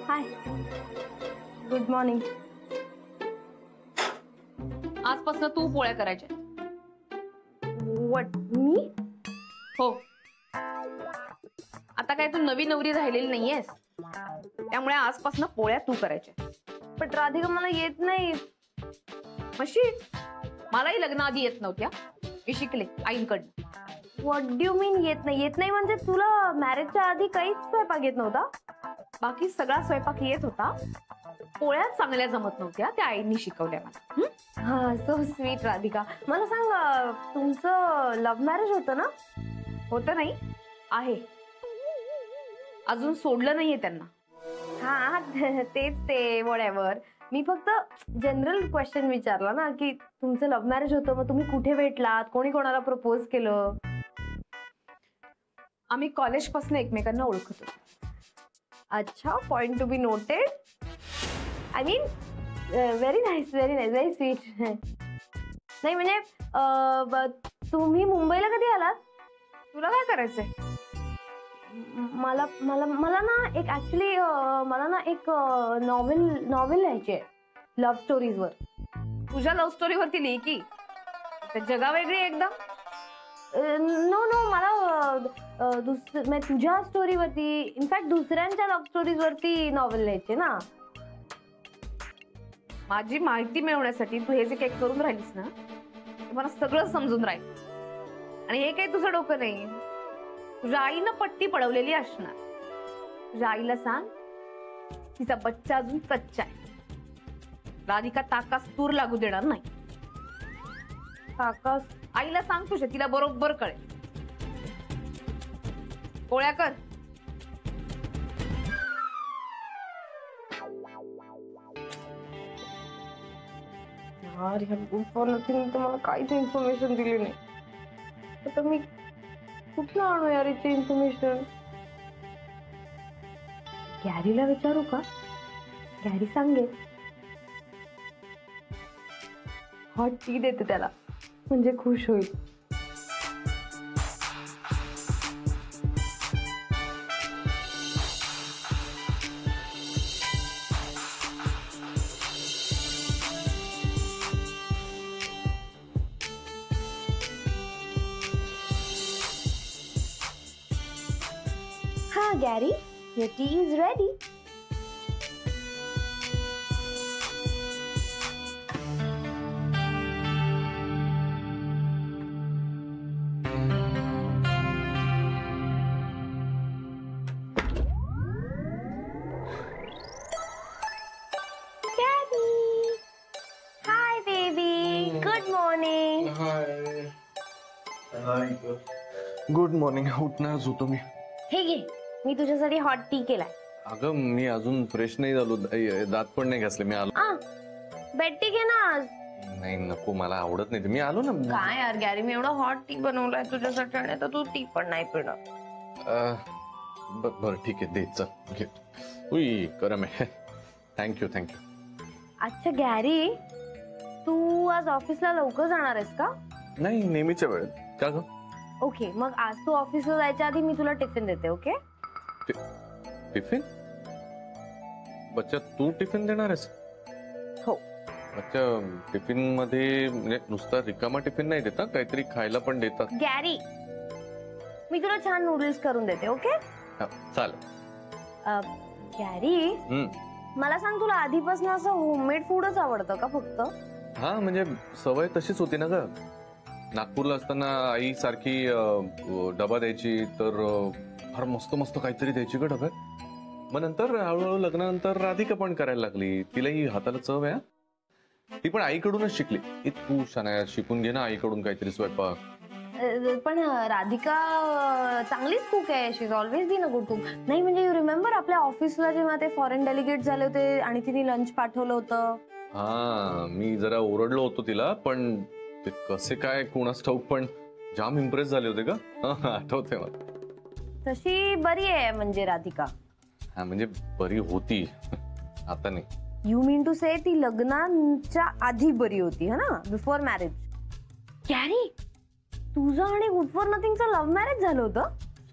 हाय, good morning. आजपासून तू पोळ्या करायच्या. व्हॉट, मी? हो. आता काय तू नवी नवरी राहिलेली नाहीयेस, त्यामुळे आजपासून पोळ्या तू करायच्या. पण राधिका मला येत नाही. मशी मलाही लग्नाआधी येत नव्हत्या, मी शिकले आईंकडनं. व्हॉट डू यू मीन येत नाही? येत नाही म्हणजे तुला मॅरेजच्या आधी काहीच स्वयंपाक येत नव्हता? बाकी सगळा स्वयंपाक येत होता, पोळ्या चांगल्या जमत नव्हत्या, त्या आईंनी शिकवल्या मला. हा, सो स्वीट. राधिका, मला सांग, तुमचं लव्ह मॅरेज होतं ना? होतं नाही, आहे. अजून सोडलं नाहीये त्यांना. हा, तेच ते वळ्यावर. मी फक्त जनरल क्वेश्चन विचारला ना, की तुमचं लव्ह मॅरेज होतं, मग तुम्ही कुठे भेटलात, कोणी कोणाला प्रपोज केलं? आम्ही कॉलेजपासून एकमेकांना ओळखत होतो. अच्छा, point to be noted. I mean very nice, very nice, very sweet. नाही म्हणजे तुम्ही मुंबईला कधी आलात? तुला काय करायचंय? मला मला मला ना एक ऍक्च्युली मला ना एक नॉवेल लिहायची आहे लव्ह स्टोरीजवर. तुझ्या लव्ह स्टोरीवरती लिही की जगा वेगळी एकदम. नो नो, मला तुझ्या स्टोरीवरती, इनफॅक्ट दुसऱ्यांच्या लव्ह स्टोरीजवरती नॉवेल लिहायची ना. माझी माहिती मिळवण्यासाठी तू हे जे काही करून राहिलीस ना, ते मला सगळं समजून राहील. आणि हे काही तुझं डोकं नाही, तुझ्या आईनं पट्टी पडवलेली असणार. तुझ्या आईला सांग, तिचा बच्चा अजून कच्चा आहे. राधिका ताकास तूर लागू देणार नाही. ताकास? आईला सांग तुझ्या, तिला बरोबर कळेल. पोळ्या कर. यार, ह्या गुड फॉर नथिंग तर मला काहीच इन्फॉर्मेशन दिली नाही. आता मी कुठलं आणू यार याची इन्फॉर्मेशन? गॅरीला विचारू का? गॅरी सांगेल. हॉट टी देते त्याला, म्हणजे खुश होईल. Gary, your tea is ready. Gary, hi baby. Good morning. Hi. Good morning. उठणार होतो मी. हे घे, मी तुझ्यासाठी हॉट टी केलाय. अगं, मी अजून फ्रेश नाही झालो, दात पण नाही घासले. मी आलो. बेड टी घे ना आज. नाही नको, मला आवडत नाही. मी आलो ना. काय यार गॅरी, मी एवढा हॉट टी बनवलाय तुझ्यासाठी आणि आता तू टी पण नाही पिणार. बरं ठीक आहे, दे, चल घे. उई, गरम आहे. Thank you thank you. अच्छा गॅरी, तू आज ऑफिसला लवकर जाणार आहेस का? नाही, नेहमीच्या वेळेत. का ग? ओके, मग आज तू ऑफिसला जायच्या आधी मी तुला टिफिन देते. ओके? टिफिन? बच्चा, तू टिफिन देणार आहेस? हो. बच्चा, टिफिन मध्ये म्हणजे नुसता रिकामा टिफिन नाही देता, काहीतरी खायला पण देतात. गॅरी, मी तुला छान नूडल्स करून देते. ओके? चालेल. गॅरी, मला सांग, तुला आधीपासून असं होममेड फूडच आवडतं का फक्त? हा, म्हणजे सवय तशीच होती ना ग. नागपूरला असताना आई सारखी डबा द्यायची, तर फार मस्त मस्त काहीतरी द्यायची ग डब्यात. मग नंतर हळूहळू लग्नानंतर राधिका पण करायला लागली. तिलाही हाताला चव आहे. ती पण आईकडूनच शिकली. तू शाना शिकून घे ना आईकडून काहीतरी स्वयंपाक. पण राधिका चांगलीच कुक आहे. She is always been a good cook. नाही म्हणजे यू रिमेंबर आपल्या ऑफिसला जेव्हा ते फॉरेन डेलिगेट झाले होते आणि तिने लंच पाठवलं होतं. हा, मी जरा ओरडलो होतो तिला, पण ते कसे काय कोणास ठाऊक, पण जाम इम्प्रेस झाले होते का? आठवते मला. तशी बरी आहे म्हणजे राधिका. हा, म्हणजे बरी होती, आता नाही. यू मीन टू से ती लग्नाच्या आधी बरी होती, है ना, बिफोर मॅरेज. गॅरी, तुझं आणि गुड फॉर नथिंगचं लव्ह मॅरेज झालं होतं?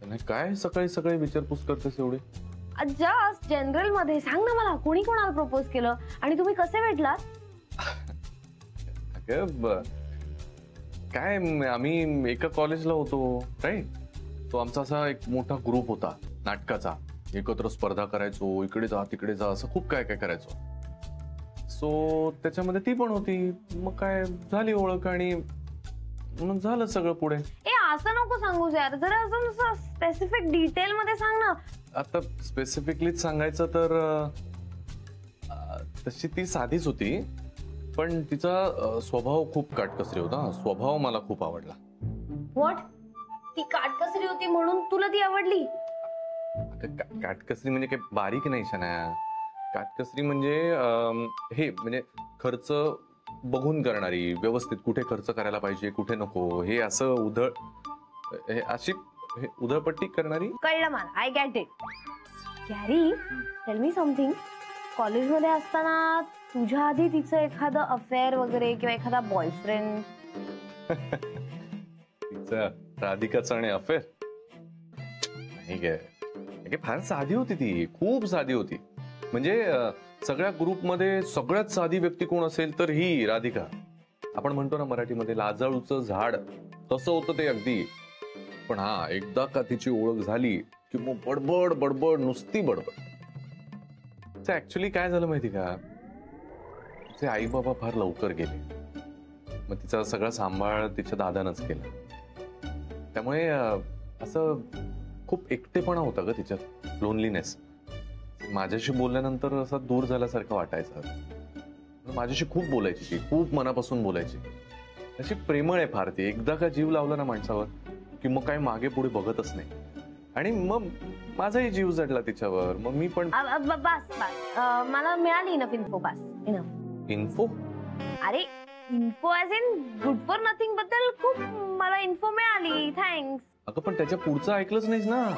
नाही काय सकाळी सकाळी विचारपूस करतेस एवढी? जस्ट जनरल मध्ये सांग ना मला, कोणी कोणाला प्रपोज केलं आणि तुम्ही कसे भेटलात? अगं काय आम्ही एका कॉलेजला होतो राईट. तो आमचा असा एक मोठा ग्रुप होता नाटकाचा. एकत्र स्पर्धा करायचो, इकडे जा तिकडे जा, असं खूप काय काय करायचो. सो त्याच्यामध्ये ती पण होती. मग काय झाली ओळख आणि मग झालं सगळं पुढे. ए असं नको सांगूस यार, जरा अजून स्पेसिफिक डिटेल मध्ये सांग ना. आता स्पेसिफिकलीच सांगायचं तर तशी ती साधीच होती, पण तिचा स्वभाव खूप काटकसरी होता. स्वभाव मला खूप आवडला. व्हॉट? ती काटकसरी होती म्हणून तुला ती आवडली? काटकसरी म्हणजे काही बारीक नाही शनाया. काटकसरी म्हणजे हे म्हणजे खर्च बघून करणारी, व्यवस्थित कुठे खर्च करायला पाहिजे कुठे नको, हे असं अशी उधळपट्टी करणारी. कळलं मला, I get it. Gary, tell me something. कॉलेजमध्ये असताना तुझ्या आधी तिचं एखादं अफेअर वगैरे किंवा एखादा बॉयफ्रेंड? तिचं राधिकाचं आणि अफेअर नाही काय, फार साधी होती ती, खूप साधी होती. म्हणजे सगळ्या ग्रुपमध्ये सगळ्यात साधी व्यक्ती कोण असेल तर ही राधिका. आपण म्हणतो ना मराठीमध्ये लाजाळूचं झाड, तसं होतं ते अगदी. पण हा एकदा का तिची ओळख झाली की मग बडबड बडबड, नुसती बडबड. ऍक्च्युली काय झालं माहिती का, तिचे आई बाबा फार लवकर गेले. मग तिचा सगळा सांभाळ तिच्या दादानंच केला. त्यामुळे असं खूप एकटेपणा होता ग तिच्यात, लोनलीनेस. माझ्याशी बोलल्यानंतर असा दूर झाल्यासारखं वाटायचं. माझ्याशी खूप बोलायची ती, खूप मनापासून बोलायची. अशी प्रेमळ आहे फार ती. एकदा का जीव लावला ना माणसावर की मग काय मागे पुढे बघतच नाही. आणि मग माझाही जीव जडला तिच्यावर. मग मी पण बस मला मिळाली इनफ इन्फो. बस इनफ इन्फो. अरे info as in good for nothing बद्दल खूप मला इन्फो मिळाली. थँक्स. अगं पण त्याच्या पुढचं ऐकलंच नाहीस ना.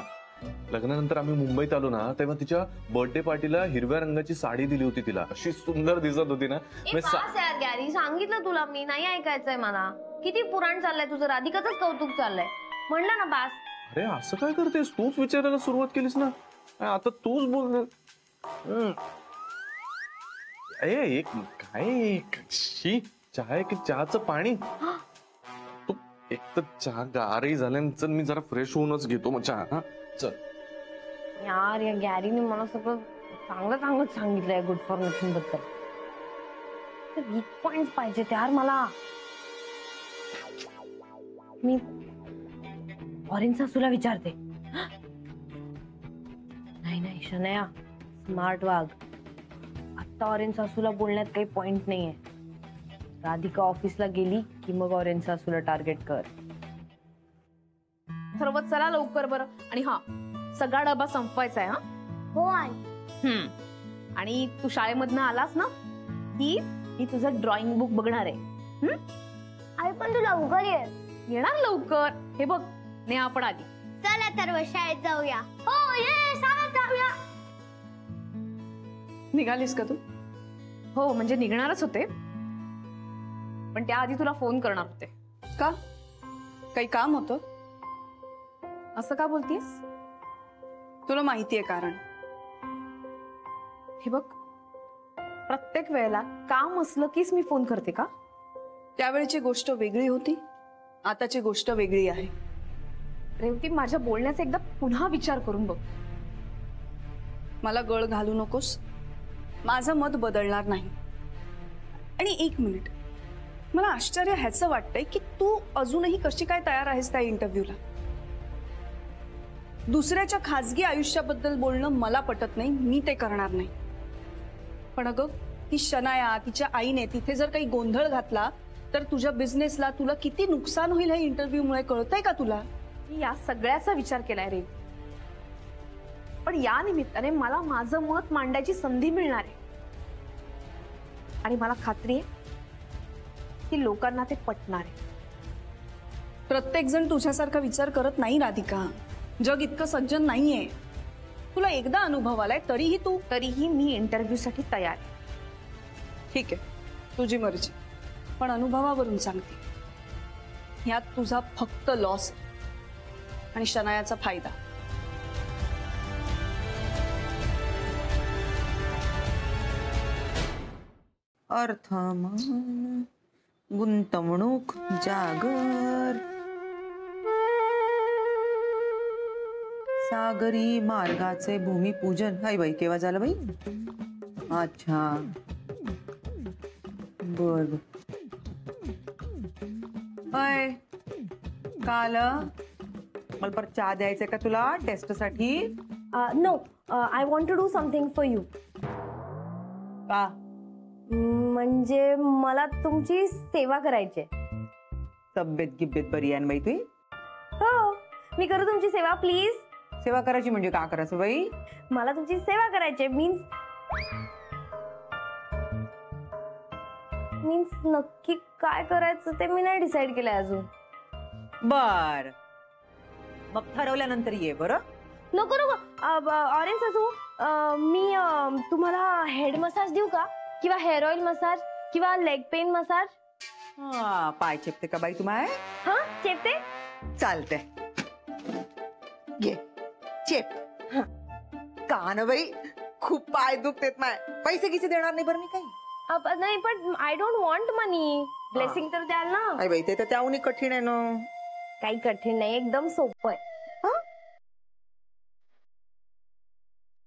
लग्नानंतर आम्ही मुंबईत आलो ना, तेव्हा तिच्या बर्थडे पार्टीला हिरव्या रंगाची साडी दिली होती तिला. अशी सुंदर दिसत होती ना. यार गॅरी, सांगितलं तुला मी, नाही ऐकायचंय मला. किती पुराण चाललंय तुझं, राधिकाचंच कौतुक चाललंय. म्हणलं ना बास. अरे असं काय करतेस, तूच विचारायला सुरुवात केलीस ना, आता तूच बोल. एक काय चहा की चहाचं पाणी. तू एक तर चहा गारही झाल्यानंतर मी जरा फ्रेश होऊनच घेतो मग चहा. चल यार, या गॅरीने मला सगळं चांगलं सांगितलंय गुड फॉर नथिंग बद्दल. वीक पॉइंट पाहिजे यार मला. मी ऑरेंज सासूला विचारते. नाही शनया, स्मार्ट वाग. आता ऑरेंज सासूला बोलण्यात काही पॉइंट नाहीये. राधिका ऑफिसला गेली की मग ऑरेंज सासूला टार्गेट कर. सर्व चला लवकर बरं. आणि हा सगळा डबा संपवायचा आहे. हा हो आई. आणि तू शाळेमधनं आलास ना की तुझं ड्रॉइंग बुक बघणार आहे. आई पण तू लवकर येणार लवकर. हे बघ नेहा पण आली. चला तर शाळेत जाऊया. हो ये, शाळेत जाऊया. निघालीस का तू? हो म्हणजे निघणारच होते, पण त्याआधी तुला फोन करणार होते. का? काही काम होतं? असं का बोलतीयस? तुला माहितीये कारण. हे बघ, प्रत्येक वेळेला काम असलं कीच मी फोन करते का? त्यावेळची गोष्ट वेगळी होती, आताची गोष्ट वेगळी आहे. रेवती, माझ्या बोलण्याचा एकदा पुन्हा विचार करून बघ. मला गळ घालू नकोस. माझं मत बदलणार नाही. आणि एक मिनिट, मला आश्चर्य ह्याचं वाटतंय की तू अजूनही कशी काय तयार आहेस त्या इंटरव्ह्यूला. दुसऱ्याच्या खाजगी आयुष्याबद्दल बोलणं मला पटत नाही, मी ते करणार नाही. पण अगं, ती शनाया, तिच्या आईने तिथे जर काही गोंधळ घातला तर तुझ्या बिझनेसला तुला किती नुकसान होईल हे इंटरव्ह्यूमुळे कळतंय का तुला? मी या सगळ्याचा विचार केलाय रे, पण या निमित्ताने मला माझं मत मांडायची संधी मिळणार आहे. आणि मला खात्री आहे की लोकांना ते पटणार आहे. प्रत्येक जण तुझ्यासारखा विचार करत नाही राधिका. जग इतकं सज्जन नाहीये. तुला एकदा अनुभव आलाय तरीही मी इंटरव्ह्यू साठी तयार आहे. ठीक आहे, तुझी मर्जी, पण अनुभवावरून सांगते, यात तुझा फक्त लॉस. आणि शनायाचा फायदा. अर्थमान गुंतवणूक जागर सागरी मार्गाचे भूमिपूजन. हाय बाई, केव्हा झालं बाई? अच्छा, बर बर. अय, काल मला परत चहा द्यायचंय का तुला टेस्ट साठी? No, I want to do something for you. का? म्हणजे मला तुमची सेवा करायची आहे. तब्येत गिब्येत बरी आहे ना बाई तुझी? हो, मी करू तुमची सेवा प्लीज. सेवा करायची म्हणजे का करायचं बाई? मला तुमची सेवा करायची मीन्स नक्की काय करायचं ते मी नाही डिसाईड केलंय अजून. बर, मग ठरवल्यानंतर ये बरं. नको नको ऑरेंज सासू, मी तुम्हाला हेड मसाज देऊ का, किंवा हेअर ऑइल मसाज, किंवा लेग पेन मसाज? हा, पाय चेपते का बाई तुम्हाला? हा, चेपते. चालते, घे चेप. का ना बाई, खूप पाय दुखतेत माय. पैसे किती देणार नाही बरं मी काही. नाही, पण I don't want money. Blessing तर द्याल ना. आई बाई, ते तर त्याहूनही कठीण आहे ना. काही कठीण नाही, एकदम सोपं आहे.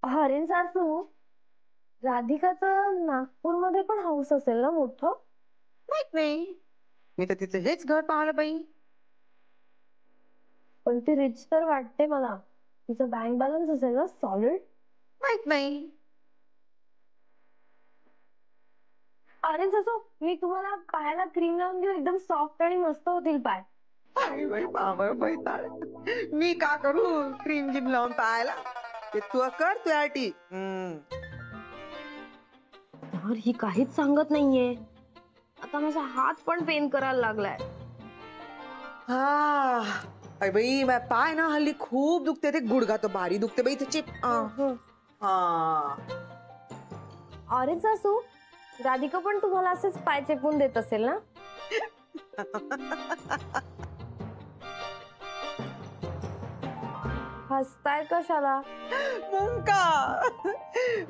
ऑरेंज सासू, राधिकाचं नागपूरमध्ये पण हाऊस असेल ना मोठं? माहित नाही, मी तर तिचं हेच घर पाहिलं बाई. पण ती रिच तर वाटते मला. तिचं बँक बॅलन्स असेल ना सॉलिड? माहित नाही. ऑरेंज सासू, मी तुम्हाला पायाला क्रीम लावून देऊ, एकदम सॉफ्ट आणि मस्त होतील पाय. आई बाई, बाबा बाई ताळ, मी का करू क्रीम जिम लावून पाहायला? ते तू कर तुझ्यासाठी. यार, ही काहीच सांगत नाहीये. आता माझा हात पण पेन करायला लागलाय. हा, आई बाई, माझा पाय ना हल्ली खूप दुखते. ते गुडघा तो भारी दुखते बाई त्याची. हा, ऑरेंज सासू, राधिका पण तुम्हाला असेच पाय चेपून देत असेल ना? हसताय कशाला? मग का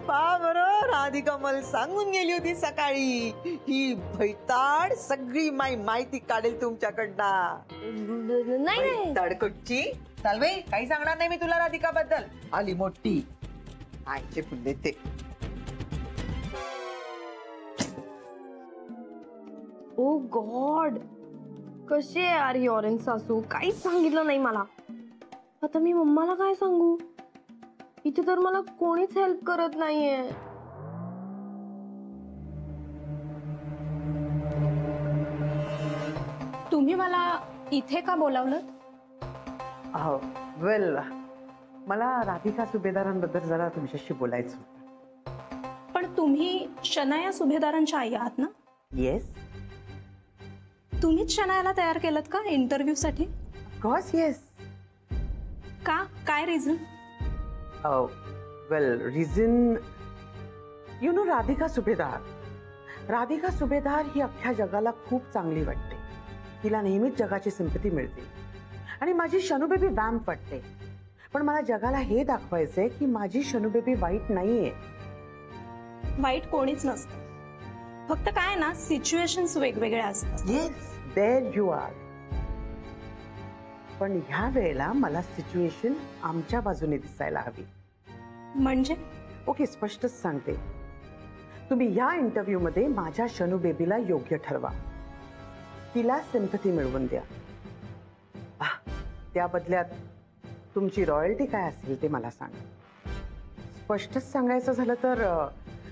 पा बरं, राधिका मला सांगून गेली होती सकाळी, ही भैताड सगळी माहिती काढेल तुमच्याकडनं. नाही, तडकटची. चाल बाई, काही सांगणार नाही मी तुला राधिका बद्दल. आली मोठी, आईचे फुल देते. ओ गॉड, कशी आहे यार ही ऑरेंज सासू? काहीच सांगितलं नाही मला. आता मी मम्माला काय सांगू? इथे तर मला कोणीच हेल्प करत नाहीये. तुम्ही मला इथे का बोलावलं? वेल, मला राधिका सुभेदारांबद्दल जरा तुमच्याशी बोलायचं. पण तुम्ही शनाया सुभेदारांच्या आई आहात ना? येस. तुम्हीच शनायाला तयार केलं का इंटरव्ह्यू साठी? Of course yes. का, काय reason? Well, reason you know, Radhika सुभेदार ही अख्ख्या जगाला खूप चांगली वाटते. तिला नेहमीच जगाची सिंपती मिळते. आणि माझी शनूबेबी वॅम्प वाटते. पण मला जगाला हे दाखवायचंय की माझी शनूबेबी वाईट नाहीये. वाईट कोणीच नसतं, फक्त काय ना, सिच्युएशन्स वेगवेगळ्या असतात. Yes, there you are. पण ह्या वेळेला मला सिच्युएशन आमच्या बाजूने दिसायला हवी. म्हणजे? ओके, स्पष्टच सांगते. तुम्ही या इंटरव्ह्यू मध्ये माझ्या शनू बेबीला योग्य ठरवा. तिला सिंपथी मिळवून द्या. त्या बदल्यात तुमची रॉयल्टी काय असेल ते मला सांगा. स्पष्टच सांगायचं झालं तर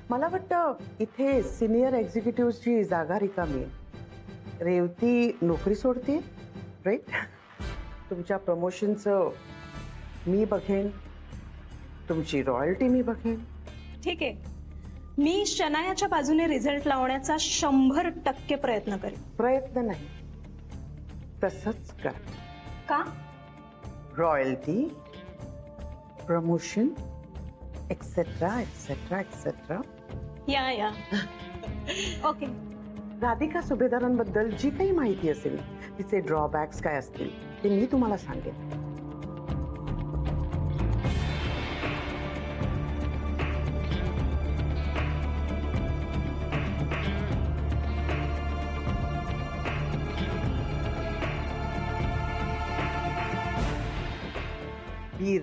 मला वाटतं इथे सिनियर एक्झिक्युटिव्हची जागा रिकामी आहे. रेवती नोकरी सोडते, राईट? तुमच्या प्रमोशनचं मी बघेन, तुमची रॉयल्टी मी बघेन. ठीक आहे, मी शनायाच्या बाजूने रिझल्ट लावण्याचा 100% प्रयत्न करेन. प्रयत्न नाही, तसंच कर. का? Royalty, promotion, etcetera etcetera etcetera. या ओके. राधिका सुभेदारांबद्दल जी काही माहिती असेल, तिचे ड्रॉबॅक्स काय असतील ते मी तुम्हाला सांगेन.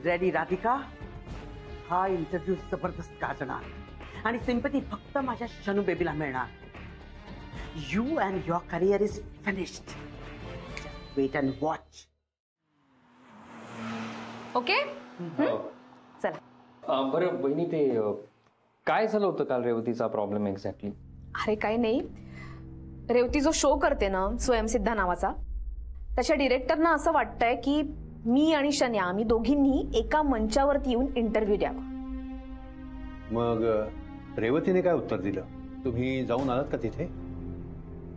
रेडी राधिका? हा इंटरव्ह्यू जबरदस्त गाजणार आणि सिंपती फक्त माझ्या शनू बेबीला मिळणार. You and your career is finished. Wait and watch. Okay चला. बरं बहिणी, ते काय झालं होतं काल रेवतीचा प्रॉब्लेम एक्झॅक्टली? अरे काही नाही, रेवती जो शो करते ना स्वयंसिद्धा नावाचा, त्याच्या डिरेक्टरना असं वाटतंय की मी आणि शन्या आम्ही दोघींनी एका मंचावरती येऊन इंटरव्ह्यू द्यावा. मग रेवतीने काय उत्तर दिलं? तुम्ही जाऊन आलात का तिथे?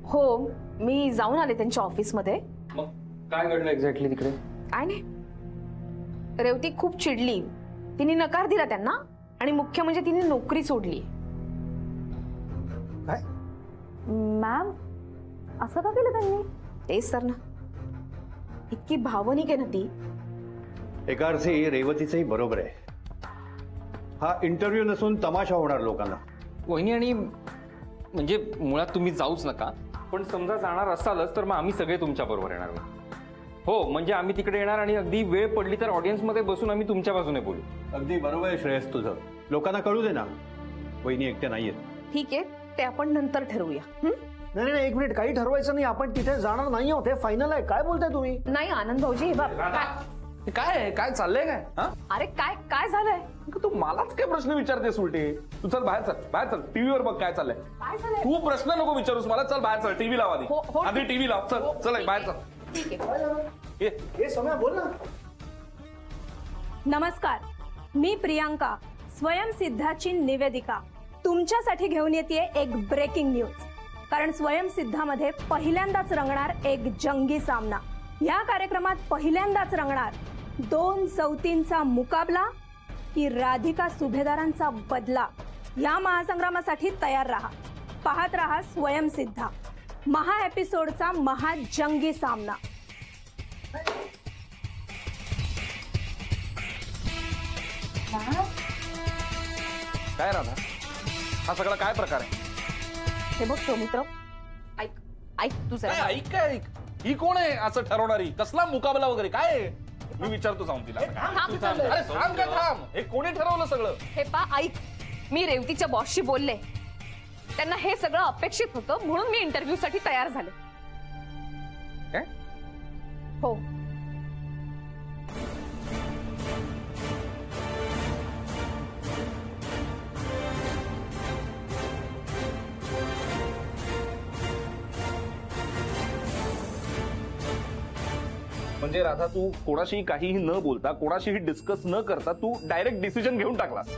हो, मी जाऊन आले त्यांच्या ऑफिसमध्ये. मग काय घडलं एक्झॅक्टली तिकडे? काय नाही, रेवती खूप चिडली. तिने नकार दिला त्यांना आणि मुख्य म्हणजे तिने नोकरी सोडली. काय? मॅम, असं का केलं त्यांनी? तेच तर ना, इतकी भावनिक आहे ना ती. एका अर्थी रेवतीचंही बरोबर आहे. हा इंटरव्ह्यू नसून तमाशा होणार लोकांना. वहिनी, आणि म्हणजे मुळात तुम्ही जाऊच नका, पण समजा जाणार असालच तर मग आम्ही सगळे तुमच्या बरोबर येणार. हो, म्हणजे आम्ही तिकडे येणार आणि अगदी वेळ पडली तर ऑडियन्स मध्ये बसून आम्ही तुमच्या बाजूने बोलू. अगदी बरोबर आहे श्रेयस तुझं. लोकांना कळू दे ना, वहिनी एकट्या नाहीयेत. ठीक आहे, ते आपण नंतर ठरवूया. नाही नाही, एक मिनिट, काही ठरवायचं नाही. आपण तिथे जाणार नाही आहोत, हे फायनल आहे. काय बोलताय तुम्ही? नाही आनंद भाऊजी, हे बघ काय काय चाललंय काय? अरे काय काय झालंय? तू मलाच काय प्रश्न विचारतेस उलटे? तू चल बाहेर, चल बाहेर, चल टीव्हीवर बघ काय चाललंय. काय झालंय? तू प्रश्न नको विचारूस मला. चल बाहेर, चल टीव्ही लाव आधी. हो, आधी टीव्ही लाव. चल चल बाहेर चल. ठीक आहे. ये हे समय बोल ना. नमस्कार, मी प्रियांका, स्वयंसिद्धाची निवेदिका, तुमच्यासाठी घेऊन येते एक ब्रेकिंग न्यूज. कारण स्वयंसिद्धामध्ये पहिल्यांदाच रंगणार एक जंगी सामना. या कार्यक्रमात पहिल्यांदाच रंगणार 2 सवतींचा मुकाबला की राधिका सुभेदारांचा बदला. या महासंग्रामासाठी तयार रहा. पाहत रहा स्वयंसिद्धा, महा एपिसोडचा महाजंगी सामना. काय राधा, हा सगळा काय प्रकार आहे? हे बघ सौमित्र, ऐक ऐक तू काय जरा. ऐक काय ऐक? ही कोण आहे असं ठरवणारी? कसला मुकाबला वगैरे काय आहे? मी विचारतो जाऊन तिला. थांब, अरे थांब. थांब काय थांब? हे कोणी ठरवलं सगळं? हे पा ऐक, मी रेवतीच्या बॉसशी बोलले. त्यांना हे सगळं अपेक्षित होतं म्हणून मी इंटरव्ह्यू साठी तयार झाले. काय? हो. म्हणजे राधा, तू कोणाशी काहीही न बोलता, कोणाशीही डिस्कस न करता तू डायरेक्ट डिसिजन घेऊन टाकलास.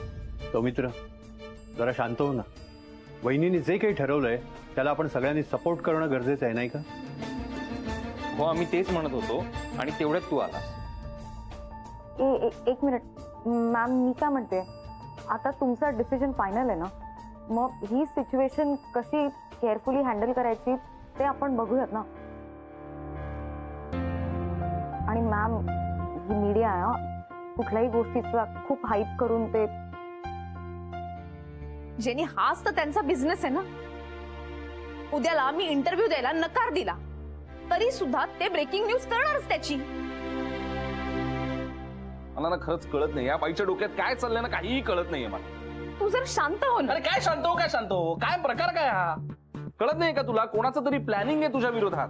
सौमित्र, जरा शांत हो ना. वहिनीने जे काही ठरवलंय त्याला आपण सगळ्यांनी सपोर्ट करणं गरजेचं आहे, नाही का? हो, आम्ही तेच म्हणत होतो आणि तेवढ्यात तू आलास. एक मिनिट मॅम, मी काय म्हणते, आता तुमचा डिसिजन फायनल आहे ना, मग ही सिच्युएशन कशी केअरफुली हँडल करायची ते आपण बघूयात ना. आणि मॅम, ही मीडिया आहे, कुठल्याही गोष्टीचा खूप हाईप करून ते. जेनी, हाच तर त्यांचा बिझनेस आहे ना. उद्याला मी इंटरव्ह्यू द्यायला नकार दिला तरी सुद्धा ते ब्रेकिंग न्यूज करणारच त्याची. मला ना खरंच कळत नाही, या बाईच्या डोक्यात काय चाललंय ना, काहीही कळत नाहीये मला. तू जर शांत हो ना. अरे काय शांत हो, काय शांत हो? काय प्रकार काय हा? कळत नाही का तुला? कोणाचं तरी प्लॅनिंग आहे तुझ्या विरोधात.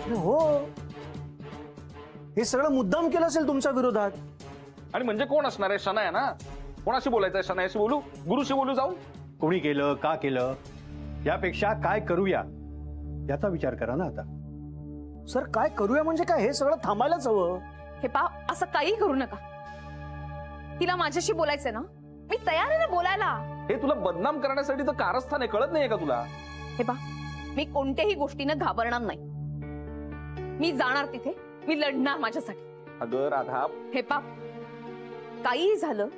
हो, हे सगळं मुद्दाम केलं असेल तुमच्या विरोधात. आणि म्हणजे कोण असणार आहे? शनाया ना. कोणाशी बोलायचंय? शनायाशी बोलू? गुरुशी बोलू जाऊन? कोणी केलं, का केलं, यापेक्षा काय करूया याचा विचार करा ना आता. सर, काय करूया म्हणजे काय? हे सगळं थांबायलाच हवं. हे पा, असं काही करू नका. तिला माझ्याशी बोलायचंय ना, मी तयार आहे ना बोलायला. हे तुला बदनाम करण्यासाठीचं कारस्थान आहे, कळत नाहीये का तुला? हे पा, मी कोणत्याही गोष्टीनं घाबरणार नाही. मी जाणार तिथे, मी लढणार माझ्यासाठी. अगं राधा, हे पा, काहीही झालं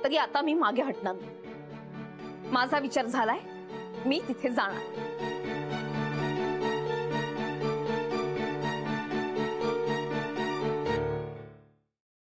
तरी आता मी मागे हटणार नाही. माझा विचार झालाय, मी तिथे जाणार.